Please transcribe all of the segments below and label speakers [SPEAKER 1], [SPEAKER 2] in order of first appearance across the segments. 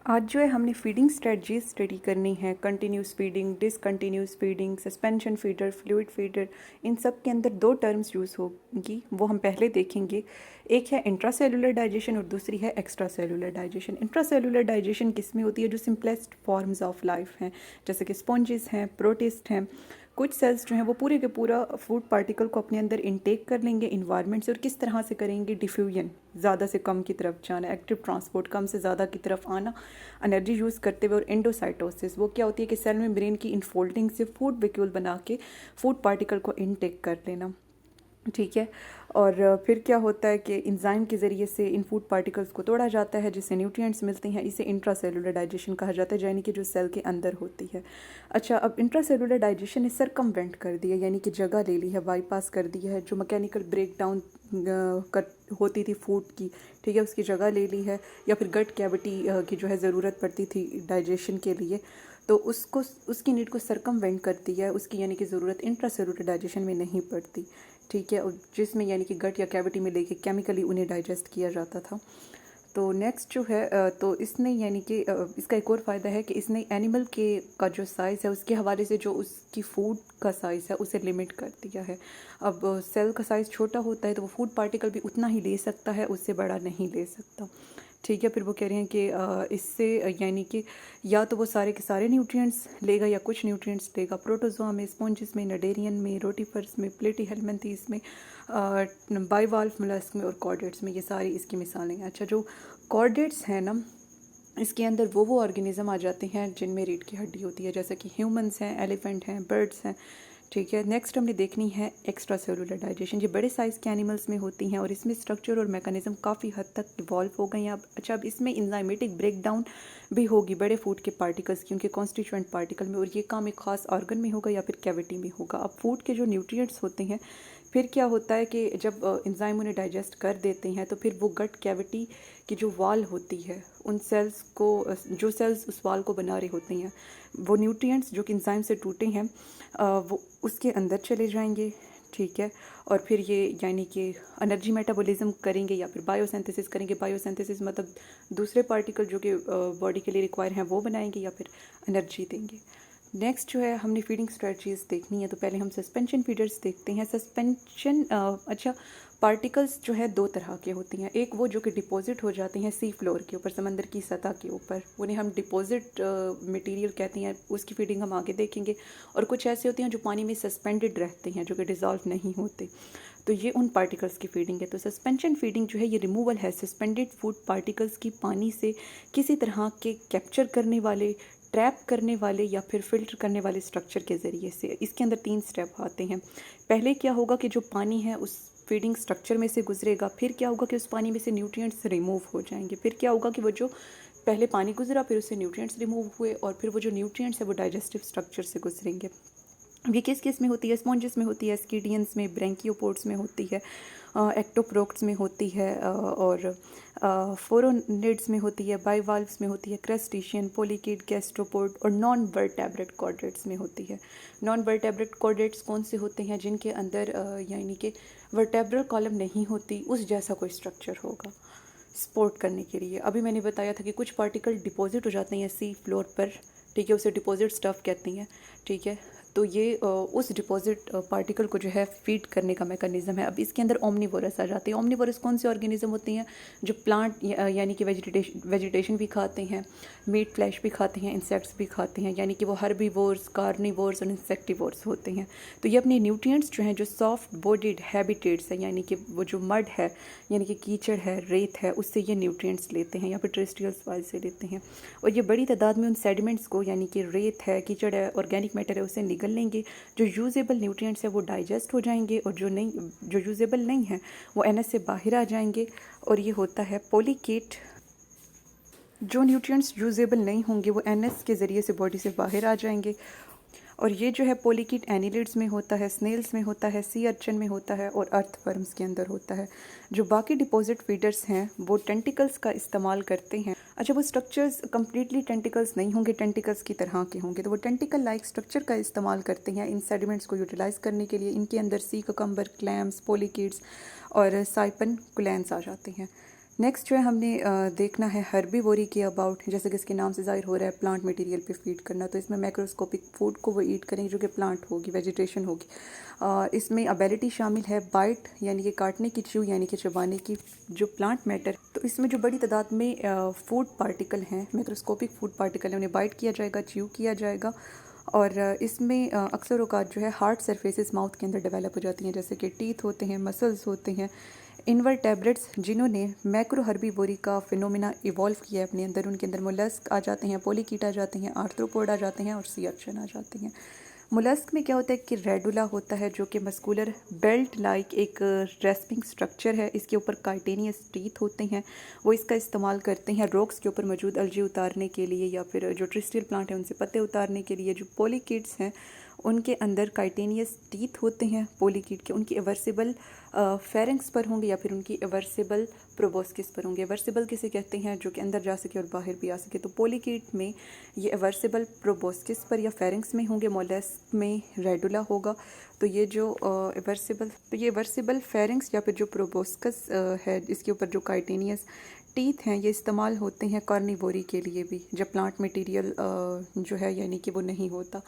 [SPEAKER 1] आज जो है हमने फीडिंग स्ट्रेटजीज स्टडी करनी है। Continuous feeding, discontinuous feeding, suspension feeder, fluid feeder. इन सब के अंदर दो टर्म्स यूज़ होंगी, वो हम पहले देखेंगे। एक है इंट्रासेलुलर डाइजेशन और दूसरी है extra cellular digestion. Intracellular digestion किस में होती है? जो सिंपलेस्ट फॉर्म्स ऑफ लाइफ हैं, जैसे कि स्पॉन्जेस हैं, प्रोटिस्ट हैं। कुछ सेल्स जो हैं वो पूरे के पूरा फूड पार्टिकल को अपने अंदर इनटेक कर लेंगे इन्वायरमेंट से। और किस तरह से करेंगे? डिफ्यूजन, ज़्यादा से कम की तरफ जाना, एक्टिव ट्रांसपोर्ट, कम से ज़्यादा की तरफ आना, एनर्जी यूज़ करते हुए। और एंडोसाइटोसिस, वो क्या होती है कि सेल मेम्ब्रेन की इनफोल्डिंग से फूड वैक्यूल बना के फूड पार्टिकल को इनटेक कर लेना। ठीक है। और फिर क्या होता है कि एंजाइम के ज़रिए से इन फूड पार्टिकल्स को तोड़ा जाता है, जिससे न्यूट्रिएंट्स मिलते हैं। इसे इंट्रासेलुलर डाइजेशन कहा जाता है, यानी कि जो सेल के अंदर होती है। अच्छा, अब इंट्रासेलुलर डाइजेशन ने सरकमवेंट कर दिया, यानी कि जगह ले ली है, बाईपास कर दिया है। जो मैकेनिकल ब्रेक डाउन कर होती थी फूड की, ठीक है, उसकी जगह ले ली है। या फिर गट कैविटी की जो है ज़रूरत पड़ती थी डाइजेशन के लिए, तो उसको उसकी नीड को सरकमवेंट कर दिया है। उसकी यानी कि ज़रूरत इंट्रासेलुलर डाइजेशन में नहीं पड़ती। ठीक है, और जिसमें यानी कि गट या कैविटी में लेके केमिकली उन्हें डाइजेस्ट किया जाता था। तो नेक्स्ट जो है तो इसने यानी कि इसका एक और फ़ायदा है कि इसने एनिमल के का जो साइज़ है उसके हवाले से जो उसकी फूड का साइज़ है उसे लिमिट कर दिया है। अब सेल का साइज़ छोटा होता है तो वो फूड पार्टिकल भी उतना ही ले सकता है, उससे बड़ा नहीं ले सकता। ठीक है, फिर वो कह रहे हैं कि इससे यानी कि या तो वो सारे के सारे न्यूट्रिएंट्स लेगा या कुछ न्यूट्रिएंट्स लेगा। प्रोटोजोआ में, स्पॉन्जेस में, नडेरियन में, रोटिफर्स में, प्लेटीहेल्मिन्थेस में, बाइवाल्व मोलस्क में और कॉर्डेट्स में, ये सारी इसकी मिसालें हैं। अच्छा, जो कॉर्डेट्स हैं ना, इसके अंदर वो ऑर्गेनिज्म आ जाते हैं जिनमें रीढ़ की हड्डी होती है, जैसे कि ह्यूमंस हैं, एलिफेंट हैं, बर्ड्स हैं। ठीक है, नेक्स्ट हमने देखनी है एक्स्ट्रा सेलुलर डाइजेशन। ये बड़े साइज़ के एनिमल्स में होती हैं और इसमें स्ट्रक्चर और मैकेनिज्म काफ़ी हद तक इवॉल्व हो गए हैं अब। अच्छा, अब इसमें इंजाइमेटिक ब्रेक डाउन भी होगी बड़े फूड के पार्टिकल्स की, उनके कॉन्स्टिट्यूएंट पार्टिकल में, और ये काम एक खास ऑर्गन में होगा या फिर कैविटी में होगा। अब फूड के जो न्यूट्रिएंट्स होते हैं, फिर क्या होता है कि जब एंजाइम उन्हें डाइजेस्ट कर देते हैं तो फिर वो गट कैविटी की जो वाल होती है, उन सेल्स को, जो सेल्स उस वाल को बना रही होती हैं, वो न्यूट्रिएंट्स जो कि एंजाइम से टूटे हैं वो उसके अंदर चले जाएंगे। ठीक है, और फिर ये यानी कि एनर्जी मेटाबॉलिज्म करेंगे या फिर बायोसिंथेसिस करेंगे। बायोसिंथेसिस मतलब दूसरे पार्टिकल जो कि बॉडी के लिए रिक्वायर हैं वो बनाएंगे या फिर एनर्जी देंगे। नेक्स्ट जो है हमने फीडिंग स्ट्रेटजीज देखनी है, तो पहले हम सस्पेंशन फीडर्स देखते हैं। सस्पेंशन अच्छा, पार्टिकल्स जो है दो तरह के होती हैं। एक वो जो कि डिपॉजिट हो जाते हैं सी फ्लोर के ऊपर, समंदर की सतह के ऊपर, उन्हें हम डिपॉजिट मटेरियल कहते हैं, उसकी फीडिंग हम आगे देखेंगे। और कुछ ऐसे होते हैं जो पानी में सस्पेंडेड रहते हैं, जो कि डिज़ोल्व नहीं होते, तो ये उन पार्टिकल्स की फीडिंग है। तो सस्पेंशन फीडिंग जो है ये रिमूवल है सस्पेंडेड फूड पार्टिकल्स की पानी से किसी तरह के कैप्चर करने वाले, ट्रैप करने वाले या फिर फिल्टर करने वाले स्ट्रक्चर के ज़रिए से। इसके अंदर 3 स्टेप आते हैं। पहले क्या होगा कि जो पानी है उस फीडिंग स्ट्रक्चर में से गुजरेगा। फिर क्या होगा कि उस पानी में से न्यूट्रिएंट्स रिमूव हो जाएंगे। फिर क्या होगा कि वो जो पहले पानी गुजरा, फिर उससे न्यूट्रिएंट्स रिमूव हुए, और फिर वो जो न्यूट्रिएंट्स है वो डाइजेस्टिव स्ट्रक्चर से गुजरेंगे। ये किस किस में होती है? स्पॉन्जेस में होती है, स्कीडियंस में, ब्रैंकियोपोड्स में होती है, एक्टोप्रोक्ट्स में होती है, और फोरोनिड्स में होती है, बाइवाल्व्स में होती है, क्रस्टेशियन, पोलिकेट, गैस्ट्रोपोड और नॉन वर्टेब्रेट कॉर्डेट्स में होती है। नॉन वर्टेब्रेट कॉर्डेट्स कौन से होते हैं? जिनके अंदर यानी कि वर्टेब्रल कॉलम नहीं होती, उस जैसा कोई स्ट्रक्चर होगा सपोर्ट करने के लिए। अभी मैंने बताया था कि कुछ पार्टिकल डिपॉजिट हो जाते हैं सी फ्लोर पर, ठीक है, उसे डिपॉजिट स्टफ कहती हैं। ठीक है, तो ये उस डिपॉजिट पार्टिकल को जो है फीड करने का मैकेनिज्म है। अब इसके अंदर ओमनिवोरस आ जाते हैं। ओमनिवोरस कौन से ऑर्गेनिज्म होते हैं? जो प्लांट यानी कि वेजिटेशन भी खाते हैं, मीट फ्लैश भी खाते हैं, इंसेक्ट्स भी खाते हैं, यानी कि वो हर्बीवोर्स, कार्निवोर्स और इंसेक्टिवोर्स होते हैं। तो ये अपने न्यूट्रिएंट्स जो हैं, जो सॉफ्ट बॉडीड हैबिटेट्स हैं, यानी कि वो जो मड है, यानी कि कीचड़ है, रेत है, उससे ये न्यूट्रिएंट्स लेते हैं या फिर टेरेस्ट्रियल सॉइल से लेते हैं। और ये बड़ी तादाद में उन सेडिमेंट्स को, यानी कि रेत है, कीचड़ है, ऑर्गेनिक मैटर है, उसे निगल लेंगे। जो यूजेबल न्यूट्रिएंट्स है वो डाइजेस्ट हो जाएंगे, और जो यूजेबल नहीं है वो एनएस से बाहर आ जाएंगे, और ये होता है पोलिकेट। जो न्यूट्रिएंट्स यूजेबल नहीं होंगे वो एनएस के ज़रिए से बॉडी से बाहर आ जाएंगे, और ये जो है पोलिकेट एनिलिड्स में होता है, स्नेल्स में होता है, सी अर्चन में होता है, और अर्थवर्म्स के अंदर होता है। जो बाकी डिपॉजिट फीडर्स हैं वो टेंटिकल्स का इस्तेमाल करते हैं। अच्छा, वो स्ट्रक्चर्स कम्प्लीटली टेंटिकल्स नहीं होंगे, टेंटिकल्स की तरह के होंगे, तो वो टेंटिकल लाइक स्ट्रक्चर का इस्तेमाल करते हैं इन सेडिमेंट्स को यूटिलाइज करने के लिए। इनके अंदर सी ककम्बर, क्लैम्स, पोलिकेट्स और साइपन कुलैंस आ जाते हैं। नेक्स्ट जो है हमने देखना है हर्बीवोरी के अबाउट, जैसे कि इसके नाम से ज़ाहिर हो रहा है प्लांट मटेरियल पे फीड करना, तो इसमें मैक्रोस्कोपिक फूड को वो ईट करेंगे जो कि प्लांट होगी, वेजिटेशन होगी। इसमें एबिलिटी शामिल है बाइट यानी कि काटने की, च्यू यानी कि चबाने की, जो प्लांट मैटर, तो इसमें जो बड़ी तादाद में फूड पार्टिकल हैं, मैक्रोस्कोपिक फूड पार्टिकल हैं, उन्हें बाइट किया जाएगा, च्यू किया जाएगा। और इसमें अक्सर औकात जो है हार्ड सरफेसेस माउथ के अंदर डेवलप हो जाती हैं, जैसे कि टीथ होते हैं, मसल्स होते हैं, इनवर्टेब्रेट्स जिन्होंने मैक्रो हर्बीवोरी का फिनोमिना इवॉल्व किया है अपने अंदर, उनके अंदर मोलस्क आ जाते हैं, पोलीकीट आ जाते हैं, आर्थ्रोपोड आ जाते हैं और सी अर्चिन आ जाते हैं। मोलस्क में क्या होता है कि रेडुला होता है जो कि मस्कुलर बेल्ट लाइक एक रेस्पिंग स्ट्रक्चर है, इसके ऊपर काइटेनियस टीथ होते हैं, वो इसका इस्तेमाल करते हैं रॉक्स के ऊपर मौजूद अलजी उतारने के लिए या फिर जो ट्रिस्टियल प्लांट है उनसे पत्ते उतारने के लिए। जो पोलीकीट्स हैं उनके अंदर काइटेनियस टीथ होते हैं पोलीकीट के, उनकी एवर्सिबल फेरेंक्स पर होंगे या फिर उनकी एवर्सिबल प्रोबोस्किस पर होंगे। एवर्सिबल किसे कहते हैं? जो कि अंदर जा सके और बाहर भी आ सके। तो पोलीकीट में ये एवर्सिबल प्रोबोस्किस पर या फेरेंक्स में होंगे, मोलस्क में रेडुला होगा। तो ये जो एवर्सिबल फेरेंक्स या फिर जो प्रोबोस्कस है, इसके ऊपर जो काइटेनियस टीथ हैं, ये इस्तेमाल होते हैं कार्निवोरी के लिए भी, जब प्लांट मटेरियल जो है यानी कि वो नहीं होता।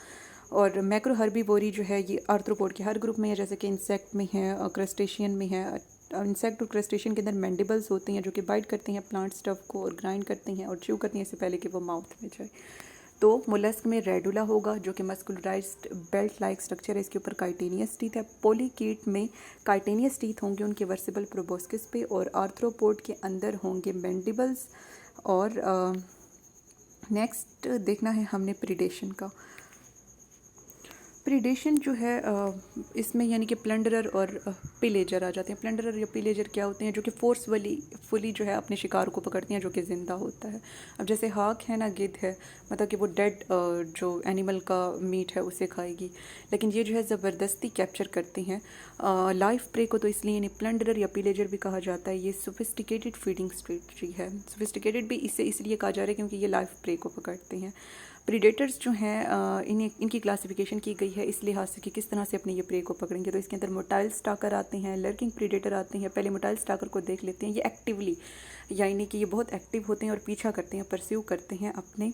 [SPEAKER 1] और मैक्रो हर्बीवोरी जो है ये आर्थ्रोपोड के हर ग्रुप में है, जैसे कि इंसेक्ट में है, क्रस्टेशियन में है। इंसेक्ट और क्रस्टेशियन के अंदर मैंडिबल्स होते हैं जो कि बाइट करते हैं प्लांट स्टफ को और ग्राइंड करते हैं और च्यू करते हैं इससे पहले कि वो माउथ में जाए। तो मोलस्क में रेडुला होगा जो कि मस्कुलराइज्ड बेल्ट लाइक स्ट्रक्चर है, इसके ऊपर काइटेनियस टीथ है। पोलीकीट में काइटेनियस टीथ होंगे उनके वर्सिबल प्रोबोस्किस पे, और आर्थ्रोपोड के अंदर होंगे मैंडिबल्स। और नेक्स्ट देखना है हमने प्रीडेशन का। प्रीडेशन जो है इसमें यानी कि प्लंडरर और पिलेजर आ जाते हैं। प्लंडरर या पिलेजर क्या होते हैं? जो कि फुली जो है अपने शिकार को पकड़ते हैं जो कि ज़िंदा होता है। अब जैसे हाक है ना, गिद्ध है, मतलब कि वो डेड जो एनिमल का मीट है उसे खाएगी, लेकिन ये जो है ज़बरदस्ती कैप्चर करती हैं लाइफ प्रे को, तो इसलिए इन्हें प्लंडरर या पिलेजर भी कहा जाता है। ये सोफिस्टिकेटेड फीडिंग स्ट्रेटजी है। सोफिस्टिकेटेड भी इसे इसलिए कहा जा रहा है क्योंकि ये लाइफ प्रे को पकड़ते हैं। प्रीडेटर्स जो हैं इनकी क्लासिफिकेशन की गई है इस लिहाज से कि किस तरह से अपने ये प्रे को पकड़ेंगे। तो इसके अंदर मोटाइल स्टाकर आते हैं, लर्किंग प्रीडेटर आते हैं। पहले मोटाइल स्टाकर को देख लेते हैं। ये एक्टिवली यानी कि ये बहुत एक्टिव होते हैं और पीछा करते हैं, परस्यू करते हैं अपने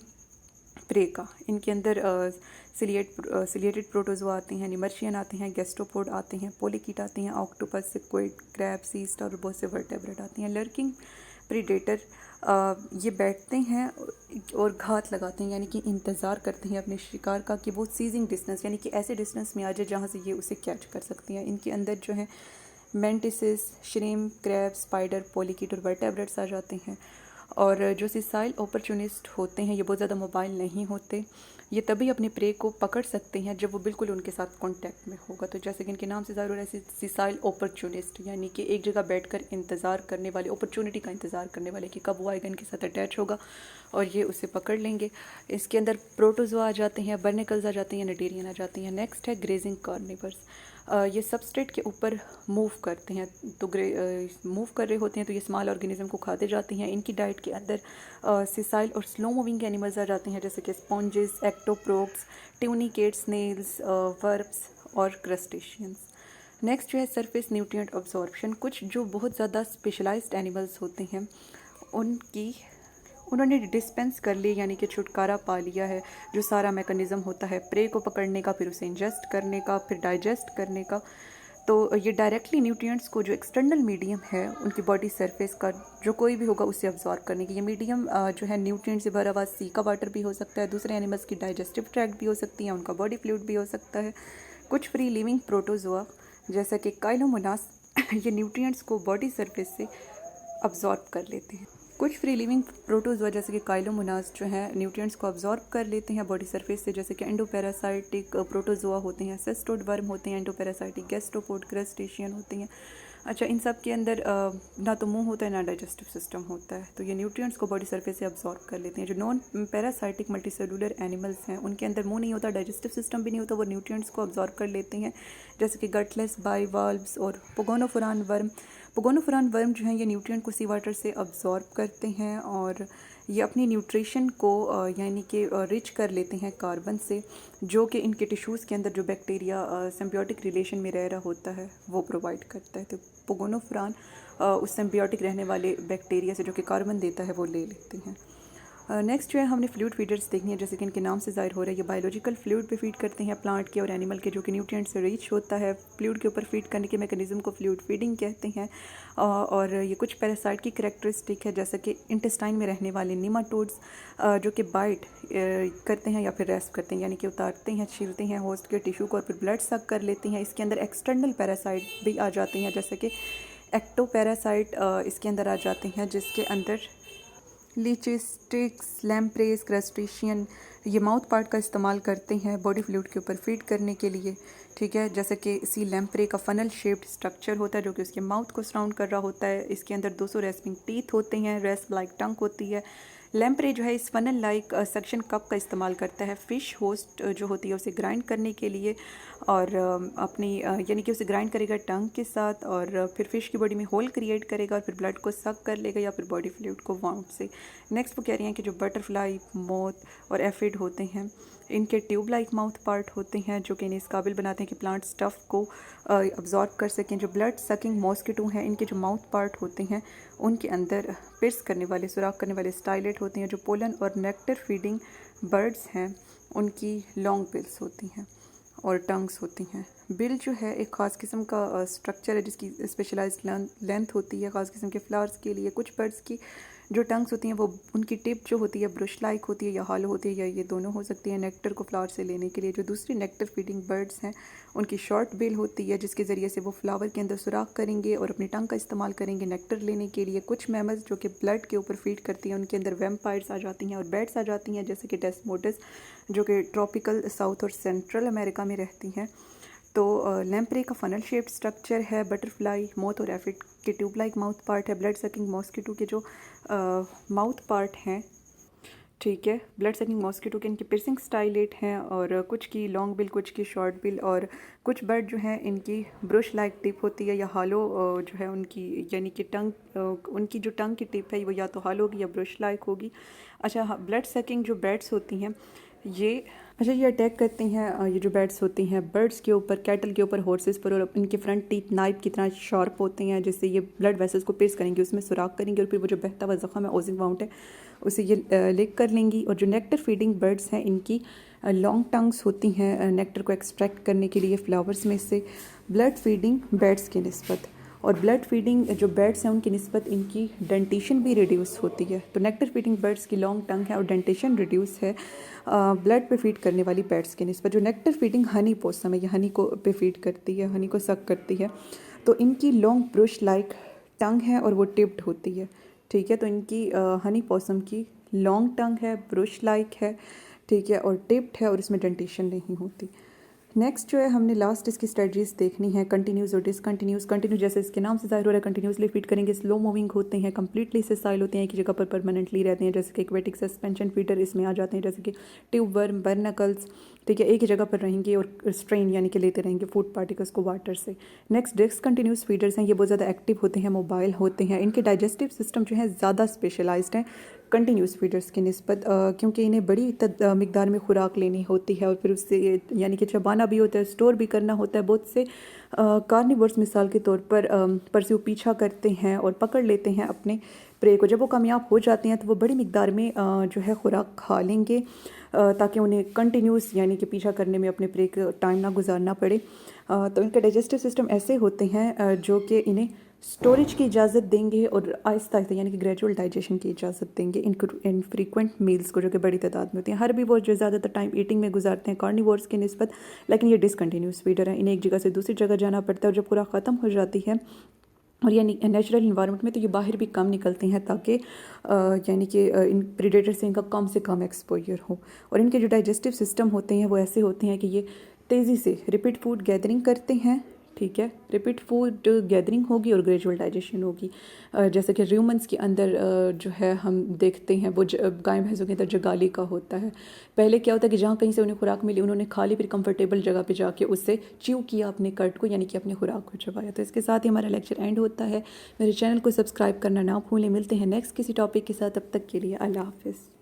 [SPEAKER 1] प्रे का। इनके अंदर सिलिएटेड प्रोटोजोआ आते हैं, निमर्शियन आते हैं, गैस्ट्रोपोड आते हैं, पोलीकीट आते हैं, ऑक्टोपस, स्क्विड, क्रैब, सी स्टार और बहुत से वर्टेब्रेट आते हैं। लर्किंग प्रीडेटर ये बैठते हैं और घात लगाते हैं, यानी कि इंतज़ार करते हैं अपने शिकार का कि वो सीजिंग डिस्टेंस यानी कि ऐसे डिस्टेंस में आ जाए जहाँ से ये उसे कैच कर सकती हैं। इनके अंदर जो है मेंटिसेस, श्रिम्प, क्रैब, स्पाइडर, पोलीकीट और वर्टेब्रेट्स आ जाते हैं। और जो सिसाइल अपॉर्चुनिस्ट होते हैं ये बहुत ज़्यादा मोबाइल नहीं होते। ये तभी अपने प्रे को पकड़ सकते हैं जब वो बिल्कुल उनके साथ कांटेक्ट में होगा। तो जैसे कि इनके नाम से ज़ाहिर हो रहा है सिसाइल अपॉर्चुनिस्ट, यानी कि एक जगह बैठकर इंतज़ार करने वाले, अपॉर्चुनिटी का इंतज़ार करने वाले कि कब वो आएगा, इनके साथ अटैच होगा और ये उसे पकड़ लेंगे। इसके अंदर प्रोटोजोआ आ जाते हैं, बर्निकल्स आ जाते हैं, नेटेरियन आ जाते हैं। नेक्स्ट है ग्रेजिंग कार्निवर्स। ये सबस्ट्रेट के ऊपर मूव करते हैं, तो मूव कर रहे होते हैं तो ये स्मॉल ऑर्गेनिज्म को खाते जाते हैं। इनकी डाइट के अंदर सिसाइल और स्लो मूविंग एनिमल्स आ जाते हैं, जैसे कि स्पॉन्जेस, एक्टोप्रोक्स, ट्यूनिकेट, स्नेल्स, वर्प्स और क्रस्टेशियंस। नेक्स्ट जो है सरफेस न्यूट्रिएंट अब्जॉर्प्शन। कुछ जो बहुत ज़्यादा स्पेशलाइज्ड एनिमल्स होते हैं उन्होंने डिस्पेंस कर ली, यानी कि छुटकारा पा लिया है जो सारा मैकेनिज़्म होता है प्रे को पकड़ने का, फिर उसे इंजेस्ट करने का, फिर डाइजेस्ट करने का। तो ये डायरेक्टली न्यूट्रिएंट्स को जो एक्सटर्नल मीडियम है उनकी बॉडी सरफेस का जो कोई भी होगा उसे अब्जॉर्ब करने की। ये मीडियम जो है न्यूट्रिएंट से भरा हुआ सी का वाटर भी हो सकता है, दूसरे एनिमल्स की डाइजेस्टिव ट्रैक्ट भी हो सकती है, उनका बॉडी फ्लूइड भी हो सकता है। कुछ फ्री लिविंग प्रोटोजोआ जैसा कि काइलोमोनास ये न्यूट्रिएंट्स को बॉडी सरफेस से अब्जॉर्ब कर लेते हैं। कुछ फ्री लिविंग प्रोटोजोआ जैसे कि काइलोमोनास जो है न्यूट्रिएंट्स को अब्जॉर्ब कर लेते हैं बॉडी सरफेस से, जैसे कि एंडोपैरासाइटिक प्रोटोजोआ होते हैं, सेस्टोड वर्म होते हैं, एंडोपैरासाइटिक गैस्ट्रोपोड, क्रस्टेशियन होते हैं। अच्छा, इन सब के अंदर ना तो मुंह होता है ना डाइजेस्टिव सिस्टम होता है, तो ये न्यूट्रिएंट्स को बॉडी सरफेस से अब्जॉर्ब कर लेते हैं। जो नॉन पैरासाइटिक मल्टीसेलुलर एनिमल्स हैं उनके अंदर मुंह नहीं होता, डाइजेस्टिव सिस्टम भी नहीं होता, वो न्यूट्रिएंट्स को अब्जॉर्ब कर लेते हैं, जैसे कि गटलेस बाइवाल्व्स और पोगोनोफोरान वर्म। पोगोनोफोरान वर्म जो है ये न्यूट्रिएंट को सी वाटर से अब्जॉर्ब करते हैं और ये अपनी न्यूट्रिशन को यानी कि रिच कर लेते हैं कार्बन से, जो कि इनके टिश्यूज़ के अंदर जो बैक्टीरिया सिम्बियोटिक रिलेशन में रह रहा होता है वो प्रोवाइड करता है। तो पोगोनोफोरान उस सिम्बियोटिक रहने वाले बैक्टीरिया से जो कि कार्बन देता है वो ले लेते हैं। नेक्स्ट जो है हमने फ्लूइड फीडर्स देखनी है, जैसे कि इनके नाम से ज़ाहिर हो रहा है ये बायोलॉजिकल फ्लूइड पे फीड करते हैं प्लांट के और एनिमल के, जो कि न्यूट्रिएंट से रिच होता है। फ्लूइड के ऊपर फीड करने के मैकेनिज्म को फ्लूइड फीडिंग कहते हैं। और ये कुछ पैरासाइट की करैक्टरिस्टिक है, जैसे कि इंटेस्टाइन में रहने वाले निमाटोड्स जो कि बाइट करते हैं या फिर रेस्ट करते हैं, यानी कि उतारते हैं, छीलते हैं होस्ट के टिश्यू को और फिर ब्लड सक कर लेते हैं। इसके अंदर एक्सटर्नल पैरासाइट भी आ जाते हैं, जैसे कि एक्टोपैरासाइट इसके अंदर आ जाते हैं, जिसके अंदर लीचिस्टिक्स, लैम्प्रेस, क्रस्टेशियन ये माउथ पार्ट का इस्तेमाल करते हैं बॉडी फ्लूइड के ऊपर फीड करने के लिए। ठीक है, जैसे कि सी लैम्प्रे का फनल शेप्ड स्ट्रक्चर होता है जो कि उसके माउथ को सराउंड कर रहा होता है। इसके अंदर 200 रेस्पिंग टीथ होते हैं, रेस्प लाइक टंग होती है। लैम्प्रे जो है इस फनल लाइक सक्शन कप का इस्तेमाल करता है फिश होस्ट जो होती है उसे ग्राइंड करने के लिए, और अपनी यानी कि उसे ग्राइंड करेगा टंग के साथ और फिर फिश की बॉडी में होल क्रिएट करेगा और फिर ब्लड को सक कर लेगा या फिर बॉडी फ्लूइड को वाउंड से। नेक्स्ट वो कह रही हैं कि जो बटरफ्लाई, मोथ और एफिड होते हैं इनके ट्यूब लाइक माउथ पार्ट होते हैं जो कि इन्हें इस काबिल बनाते हैं कि प्लांट स्टफ़ को अब्जॉर्ब कर सकें। जो ब्लड सकिंग मॉस्किटो हैं इनके जो माउथ पार्ट होते हैं उनके अंदर पिर्स करने वाले, सुराख करने वाले स्टाइलेट होते हैं। जो पोलन और नेक्टर फीडिंग बर्ड्स हैं उनकी लॉन्ग बिल्स होती हैं और टंग्स होती हैं। बिल जो है एक ख़ास किस्म का स्ट्रक्चर है जिसकी स्पेशलाइज्ड लेंथ होती है ख़ास किस्म के फ्लावर्स के लिए। कुछ बर्ड्स की जो टंग्स होती हैं वो उनकी टिप जो होती है ब्रश लाइक होती है या हॉलो होती है, या ये दोनों हो सकती है नेक्टर को फ्लावर से लेने के लिए। जो दूसरी नेक्टर फीडिंग बर्ड्स हैं उनकी शॉर्ट बिल होती है जिसके ज़रिए से वो फ्लावर के अंदर सुराख करेंगे और अपनी टंग का इस्तेमाल करेंगे नेक्टर लेने के लिए। कुछ मैमल्स जो कि ब्लड के ऊपर फीड करती हैं उनके अंदर वैम्पायर्स आ जाती हैं और बैट्स आ जाती हैं, जैसे कि डेस्मोडस जो कि ट्रॉपिकल साउथ और सेंट्रल अमेरिका में रहती हैं। तो लैम्प्रे का फनल शेप्ड स्ट्रक्चर है। बटरफ्लाई, मोथ और एफिड के ट्यूब लाइक माउथ पार्ट है। ब्लड सकिंग मॉस्किटो के जो माउथ पार्ट हैं, ठीक है, ब्लड सकिंग मॉस्किटो के इनके पिर्सिंग स्टाइलेट हैं और कुछ की लॉन्ग बिल, कुछ की शॉर्ट बिल, और कुछ बर्ड जो हैं इनकी ब्रश लाइक टिप होती है या हालो जो है उनकी, यानी कि टंग उनकी जो टंग की टिप है वो या तो हालो होगी या ब्रश लाइक होगी। अच्छा हाँ, ब्लड सकिंग जो बैट्स होती हैं ये अटैक करती हैं, ये जो बैट्स होती हैं बर्ड्स के ऊपर, कैटल के ऊपर, हॉर्सेस पर, और इनके फ्रंट टीथ नाइफ की तरह शार्प होते हैं जिससे ये ब्लड वेसल्स को पेस्ट करेंगे, उसमें सुराख करेंगे और फिर वो जो बहता हुआ ज़ख़म है ओजिंग वाउंड है उसे ये लिक कर लेंगी। और जो नेक्टर फीडिंग बर्ड्स हैं इनकी लॉन्ग टंग्स होती हैं नेक्टर को एक्सट्रैक्ट करने के लिए फ्लावर्स में से ब्लड फीडिंग बैट्स की निस्बत। और ब्लड फीडिंग जो बर्ड्स हैं उनकी निस्बत इनकी डेंटेशन भी रिड्यूस होती है। तो नेक्टर फीडिंग बर्ड्स की लॉन्ग टंग है और डेंटेशन रिड्यूस है ब्लड पे फीड करने वाली बर्ड्स की निस्बत। जो नेक्टर फीडिंग हनी पोसम है, ये हनी को पे फीड करती है, हनी को सक करती है, तो इनकी लॉन्ग ब्रश लाइक टंग है और वो टिप्ड होती है। ठीक है, तो इनकी हनी पोसम की लॉन्ग टंग है, ब्रश लाइक है, ठीक है, और टिप्ड है और इसमें डेंटेशन नहीं होती। नेक्स्ट जो है हमने लास्ट इसकी स्ट्रेटजीज देखनी है, कंटिन्यूस और डिसकंटिन्यूस। कंटिन्यू जैसे इसके नाम से ज़ाहिर हो रहा है कंटिन्यूसली फीड करेंगे, स्लो मूविंग होते हैं, कंप्लीटली सेसाइल होते हैं, एक जगह पर परमानेंटली रहते हैं, जैसे कि एक्वेटिक सस्पेंशन फीडर इसमें आ जाते हैं, जैसे कि ट्यूब वर्म, बर्नकल्स, ठीक है, एक ही जगह पर रहेंगे और स्ट्रेन यानी कि लेते रहेंगे फूड पार्टिकल्स को वाटर से। नेक्स्ट डिसकंटिन्यूस फीडर्स हैं, ये बहुत ज़्यादा एक्टिव होते हैं, मोबाइल होते हैं, इनके डाइजेस्टिव सिस्टम जो है ज़्यादा स्पेशलाइज्ड हैं कंटिन्यूस फीडर्स की निस्बत, क्योंकि इन्हें बड़ी मिकदार में खुराक लेनी होती है और फिर उससे यानी कि चबाना भी होता है, स्टोर भी करना होता है। बहुत से कार्निवर्स मिसाल के तौर पर परस्यू पीछा करते हैं और पकड़ लेते हैं अपने प्रे को। जब वो कामयाब हो जाते हैं तो वो बड़ी मिकदार में जो है खुराक खा लेंगे ताकि उन्हें कंटिन्यूस यानी कि पीछा करने में अपने प्रे का टाइम ना गुजारना पड़े। तो इनके डाइजेस्टिव सिस्टम ऐसे होते हैं जो कि इन्हें स्टोरेज की इजाज़त देंगे और आहिस्ता आहिस्ता यानी कि ग्रेजुअल डाइजेशन की इजाज़त देंगे इन फ्रीक्वेंट मील्स को, जो कि बड़ी तादाद में होती हैं। हर भी वो जो ज़्यादातर टाइम ईटिंग में गुजारते हैं कार्निवोर्स की निस्बत, लेकिन ये डिसकंटिन्यूस फीडर हैं, इन्हें एक जगह से दूसरी जगह जाना पड़ता है और जब पूरा ख़त्म हो जाती है और यानी नेचुरल इन्वायरमेंट में तो ये बाहर भी कम निकलती हैं ताकि यानी कि इन प्रीडेटर से इनका कम से कम एक्सपोजर हो। और इनके जो डाइजेस्टिव सिस्टम होते हैं वो ऐसे होते हैं कि ये तेज़ी से रिपीट फूड गैदरिंग करते हैं, ठीक है, रिपीट फूड गैदरिंग होगी और ग्रेजुअल डाइजेशन होगी। जैसे कि र्यूमन्स के अंदर जो है हम देखते हैं वो गाय भैंसों के अंदर जगाली का होता है। पहले क्या होता है कि जहाँ कहीं से उन्हें खुराक मिली उन्होंने खा ली, फिर कंफर्टेबल जगह पे जाके उससे च्यू किया अपने कट को, यानी कि अपने खुराक को चबाया। तो इसके साथ ही हमारा लेक्चर एंड होता है। मेरे चैनल को सब्सक्राइब करना ना भूलें। मिलते हैं नेक्स्ट किसी टॉपिक के साथ, तब तक के लिए अल्लाह हाफिज़।